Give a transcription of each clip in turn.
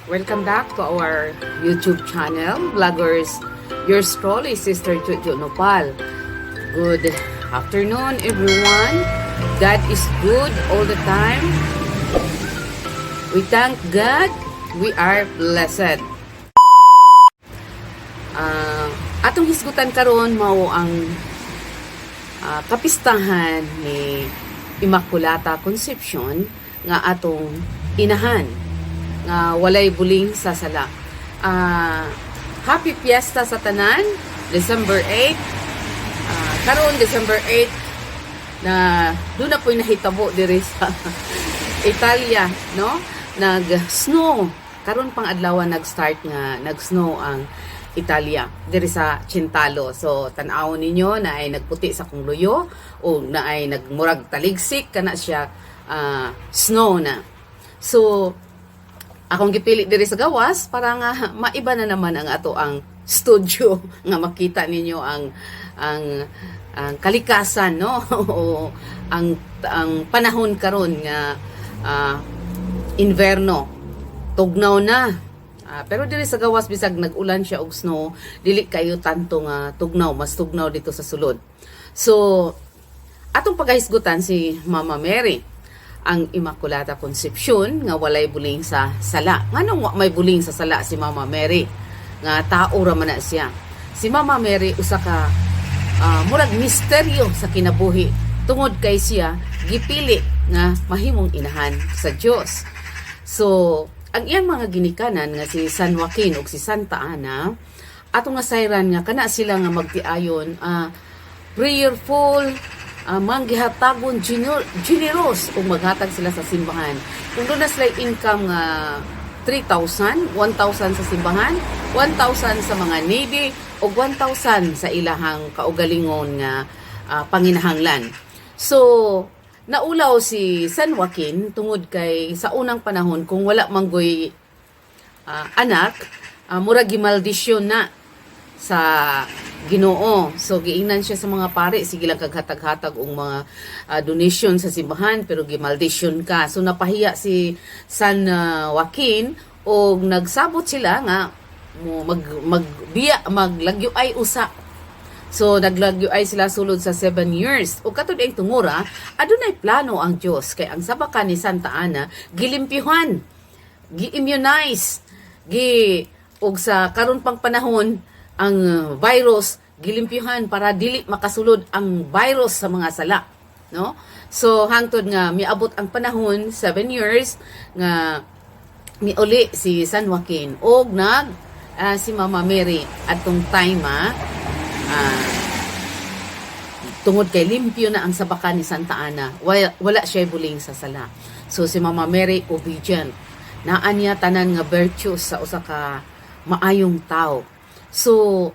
Welcome back to our YouTube channel, Vloggers. Yours truly, Sister Jojo Nopal. Good afternoon, everyone. God is good all the time. We thank God. We are blessed. Atong hisgutan karon mao ang kapistahan ni Immaculata Concepcion nga atong inahan nga walay buling sa sala. Happy Fiesta sa tanan, December 8. Karon December 8 na doon na po'y nahitabo diri sa Italia, no? Nag-snow. Karon pang adlaw nag-start nga nag-snow ang Italia diri sa Cintalo. So tan-aw ninyo na ay nagputi sa kung luyo o na ay nagmurag taligsik kana siya snow na. So akong gipili diri sa gawas para nga maiba na naman ang ato ang studio nga makita ninyo ang kalikasan, no? O ang panahon karon nga inverno tugnaw na. Pero dili sa gawas bisag nag-ulan siya og snow, dili kayo tanto nga tugnaw, mas tugnaw dito sa sulod. So atong paghisgutan si Mama Mary ang Immaculata Concepcion nga walay buling sa sala. Nganong may buling sa sala si Mama Mary? Nga tao ra man na siya. Si Mama Mary usa ka murag misteryo sa kinabuhi tungod kay siya gipili nga mahimong inahan sa Dios. So ang iyang mga ginikanan nga si San Joaquin ug si Santa Ana atong nasayran nga kana sila nga magtiayon prayerful, manggihatagon generous ug maghatag sila sa simbahan. Kung doon na sila income nga 3,000, 1,000 sa simbahan, 1,000 sa mga needy ug 1,000 sa ilahang kaugalingon nga panginahanglan. So naulaw si San Joaquin tungod kay sa unang panahon kung wala manggoy anak, mura gimaldisyon na sa Ginoo. So giingnan siya sa mga pare, sige lang kaghatag-hatag og mga donation sa simbahan pero gimaldisyon ka. So napahiya si San Joaquin og nagsabot sila nga maglagyo ay usa. So naglagyo ay sila sulod sa 7 years. O katud ay tungura, adunay plano ang Dios kay ang sabakan ni Santa Ana gilimpyuhan, gi-immunize, og sa karon pang panahon ang virus gilimpyuhan para dili makasulod ang virus sa mga sala, no? So hangtod nga miabot ang panahon 7 years nga miuli si San Joaquin og si Mama Mary atong time tungod kay limpyo na ang sabakan ni Santa Ana, wala siya buling sa sala. So si Mama Mary obedient, naan niya tanan nga virtues sa usa ka maayong tao. So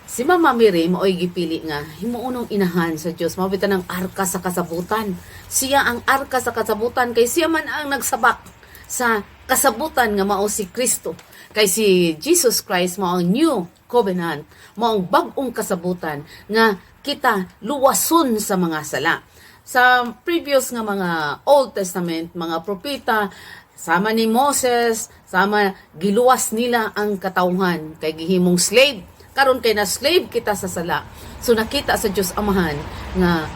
si Mama Mary maoy gipili nga himuunong inahan sa Dios, mabitan ang arka sa kasabutan. Siya ang arka sa kasabutan kay siya man ang nagsabak sa kasabutan nga mao si Kristo. Kay si Jesus Christ mao ang new covenant, mao ang bag-ong kasabutan nga kita luwason sa mga sala. Sa previous nga mga Old Testament, mga propeta, sama ni Moses, sama giluwas nila ang katawhan kay gihimong slave. Karon kay na slave kita sa sala. So nakita sa Dios Amahan nga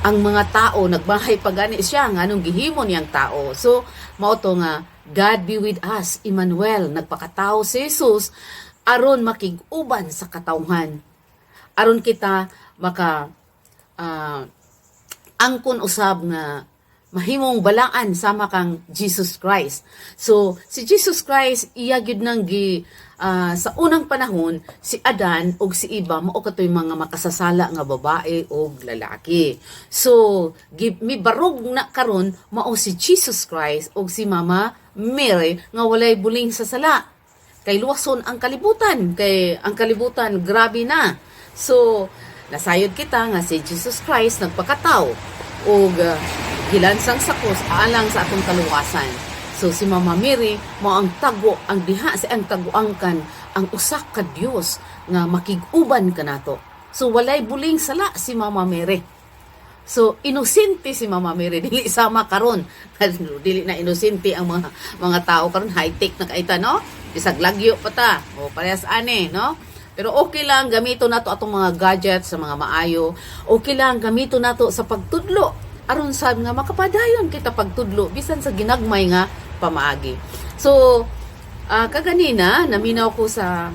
ang mga tao nagbahay pagani siya nganong gihimo niyang tao. So mao to nga God be with us, Emmanuel, nagpakatao si Jesus aron makig-uban sa katawhan. Aron kita maka angkon usab nga mahimong balaan sama kang Jesus Christ. So si Jesus Christ iya gyud nang sa unang panahon si Adan ug si Eva mao katoy mga makasasala nga babae ug lalaki. So mibarog na karon mao si Jesus Christ ug si Mama Mary nga walay buling sa sala. Kay luwason ang kalibutan, kay ang kalibutan grabe na. So nasayod kita nga si Jesus Christ nagpakatao ug gilansang sakos alang sa atong kaluwasan. So si Mama Mary mao ang tago ang diha sa ang taguangkan ang usa ka Dios nga makig-uban kanato. So walay buling sala si Mama Mary. So inosente si Mama Mary dili sama karon. Dili na inosente ang mga tao karon, high tech na kaita, no? Bisag lagyo pa ta. O parehas ani, no? Pero okay lang gamito nato atong mga gadgets sa mga maayo. Okay lang gamito nato sa pagtudlo. Aron sa nga makapadayon kita pagtudlo bisan sa ginagmay nga pamaagi. So kaganina naminaw ko sa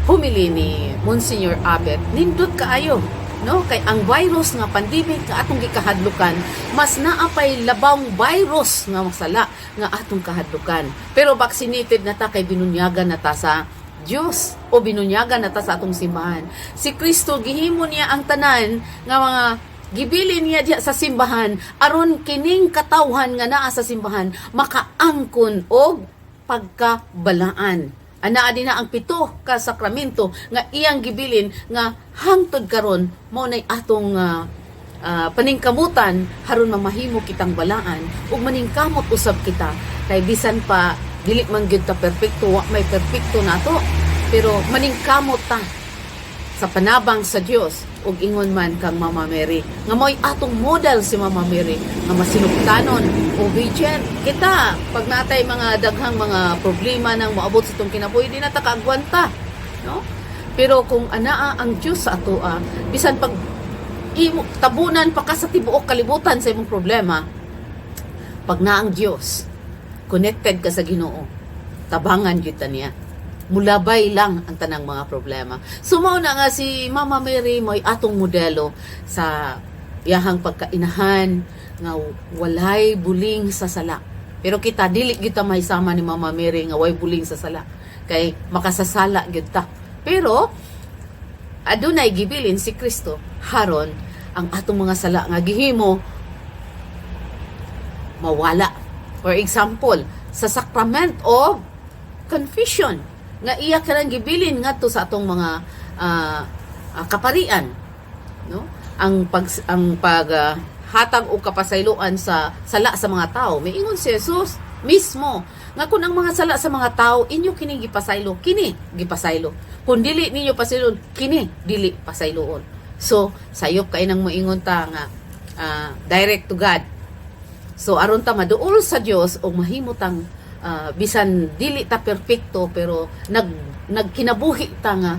humili ni Monsignor Abet, nindot kaayo, no? Kay ang virus nga pandemic nga atong gikahadlukan, mas naapay labang virus nga masala nga atong kahadlukan. Pero vaccinated na ta kay binunyagan na ta sa Dios o binunyagan na ta sa atong simbahan. Si Kristo gihimo niya ang tanan nga mga gibilin niya diya sa simbahan aron kining katawhan nga naa sa simbahan makaangkon og pagkabalaan. Anaa din na ang 7 ka sakramento nga iyang gibilin nga hangtod karon mao nay atong paningkamutan haron mamahimo kitang balaan ug maningkamot usab kita kay bisan pa dili man gyud ta perpekto, wa may perpekto nato, pero maningkamot ta sa panabang sa Dios ug ingon man kang Mama Mary nga mo'y atong model si Mama Mary nga masinugtanon, obedient kita pag natay mga daghang mga problema nang moabot sa itong kinabuhi di na ta kaagwanta, no? Pero kung anaa ang Dios sa atoa bisan pag tabunan pa ka sa tibuok kalibutan sa imong problema, pag na ang Dios connected ka sa Ginoo, tabangan gyud ta niya. Mulabay lang ang tanang mga problema. So mao na nga si Mama Mary mo'y atong modelo sa iyahang pagkainahan nga walay buling sa sala. Pero kita dili gyud ta mahisama ni Mama Mary nga way buling sa sala kay makasasala gyud ta. Pero adunay gibilin si Kristo haron ang atong mga sala nga gihimo mawala. For example, sa sacrament of confession nga iya kanang gibilin ngadto sa atong mga kaparian, no? Ang hatag o kapasayloan sa sala sa mga tao, miingon si Jesus mismo nga kung ang mga sala sa mga tao inyo kini gipasaylo, kini gipasaylo. Kung dili ninyo pasayloon, kini dili pasayloon. So sayop kay nang moingon ta nga direct to God. So aron ta maduol sa Dios o mahimutang bisan dili ta perpekto pero nagkinabuhi ta nga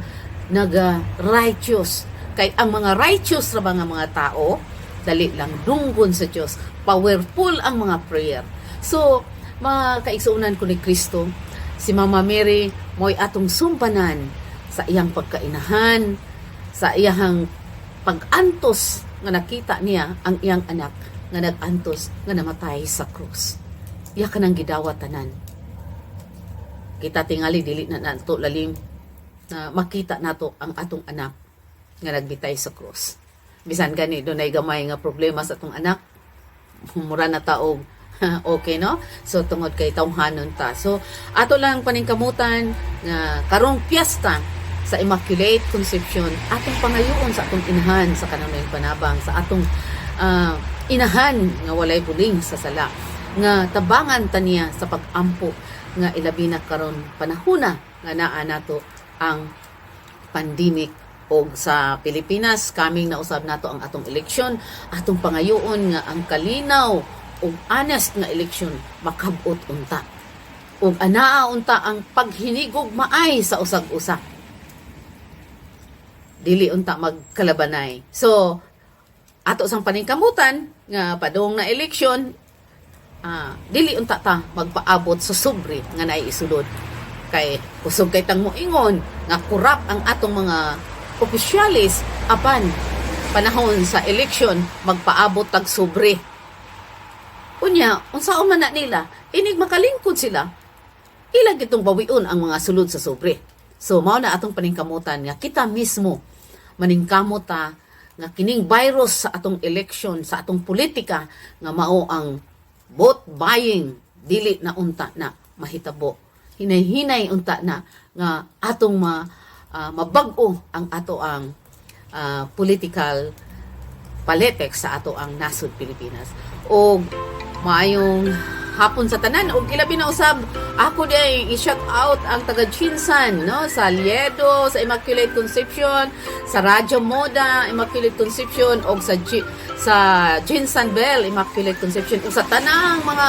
righteous. Kay ang mga righteous ra mga tao dali lang dunggon sa Dios, powerful ang mga prayer. So mga kaigsuonan ko ni Kristo, si Mama Mary mo'y atong sumbanan sa iyang pagkainahan, sa iyang pag-antos nga nakita niya ang iyang anak nga nag-antos nga namatay sa krus. Iya ka nang gidawat tanan. Kita tingali dili na nato lalim na makita nato ang atong anak nga nagbitay sa krus. Bisan gani dunay gamay nga problema sa atong anak, mura na taog okay, no? So tungod kay tawhanon ta. So ato lang paningkamutan nga karong piyesta sa Immaculate Conception, atong pangayoon sa atong inahan sa kanunayng panabang, sa atong inahan nga walay buling sa sala, nga tabangan taniya sa pag-ampo nga ilabi na karon panahona nga naa nato ang pandemic o sa Pilipinas kaming nausab nato ang atong eleksyon, atong pangayoon nga ang kalinaw o honest nga eleksyon makabot unta ug anaa unta ang paghinigog maay sa usag-usa, dili unta magkalabanay. So ato sang paningkamutan nga padung na eleksyon, dili unta ta magpaabot sa sobre nga naiisulod kay kusog kay tang moingon nga kurap ang atong mga opisyalis apan panahon sa eleksyon magpaabot tag sobre. Unya unsaon man na nila inig makalingkod sila, ilang gitong bawion ang mga sulod sa sobre. So mao na atong paningkamutan nga kita mismo maningkamot ta nga kining virus sa atong election, sa atong politika nga mao ang vote buying, dili na unta na mahitabo. Hinay-hinay unta na nga atong mabag-o ang ato ang political politics sa ato ang nasod Pilipinas. O maayong hapon sa tanan ug ilabi na usab ako day i-shout out ang taga Chinsan no sa Liedo, sa Immaculate Conception, sa Radyo Moda Immaculate Conception ug sa Jinsan Bell Immaculate Conception ug sa tanang mga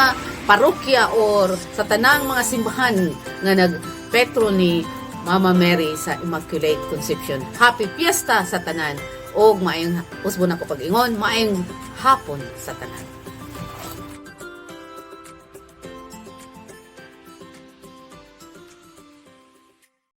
parokya or sa tanang mga simbahan nga nagpetro ni Mama Mary sa Immaculate Conception. Happy Fiesta sa tanan og maayong usbon ako pag-ingon, maayong hapon sa tanan.